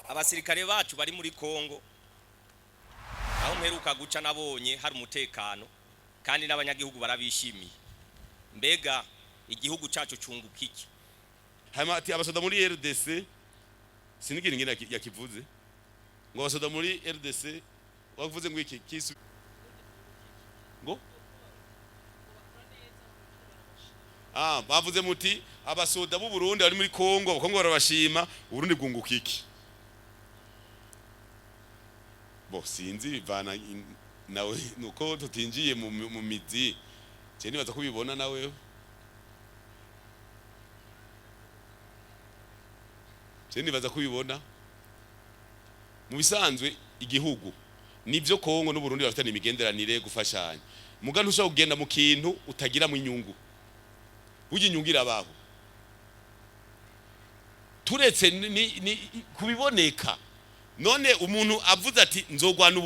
abasirikare bacu bari muri Kongo aho mperuka guca nabonye hari umutekano kandi n'abanyagihugu barabishimiye. Mbega igihugu cacu cunguka iki? Hama ati abasoda muri RDC sinigira ingene yakivuze ngo abasoda muri RDC wavuze ngo iki kisu ngo bavuze muti abasoda b'u Burundi bari muri Kongo abakongo barabashima Uburundi bwunguka iki? Bo sinzi bivana nawe nuko tutinjiye mu mizi je nibaza kubibona nawe nibaza kubibona mu bisanzwe igihugu nivyo Kongo n'u Burundi bafitanye imigenderanire gufashanya muga ntushobora kugenda mu kintu utagira mu inyungu burya inyungu irabaho turetse ni kubiboneka none umuntu avuze ati nzogwana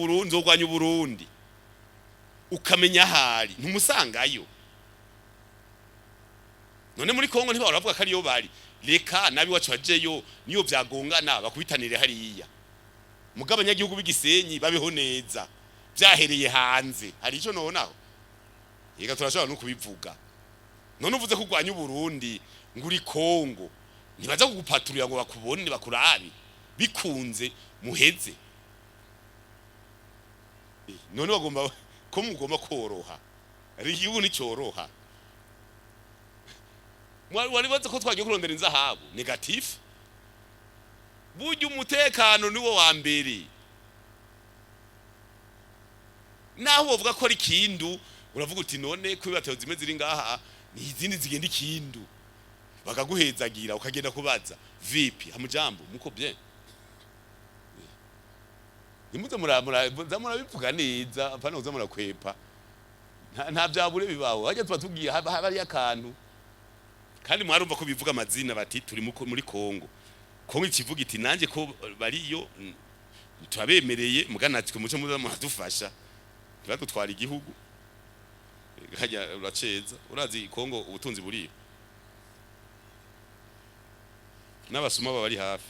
Uburundi ukamenya hari ntumusangayo none muri Kongo ntibahora bavuga ko ariyo bari reka nabi wacu bajeyo niyo vyagongana bakubitanire hariya muga abanyagihugu b'igisenyi babeho neza byahereye hanze hari ico nonaho yega turashobora no kubivuga none uvuze ko ugwanya Uburundi nguri Kongo ntibaza kugupaturira ngo bakubone bakurabi bikunze muheze none bagomba ko mugomba koroha ari igihugu ni cyoroha wari baza ko twagiye kurondera inzahabu negative burya umutekano niwo wa mbere naho uvuga ko ari kindu uravuga uti none ko bibateo zimwe ziri ngaha ni izindi zigenda ikindu bakaguhezagira ukagenda kubaza vipi hamujambo muko bien nimuze murabivuga neza apana uza murakwepa nta byabure bibaho hajya tuba tugiye habari yakantu kandi mwarumva ko bivuga amazina bati turi muri Kongo ikivuga iti nanje ko bariyo turabemereye muganatwe muce muza muradufasha batutwara igihugu hajya uraceza urazi Kongo ubutunzi buriyo n'abasuma bari hafi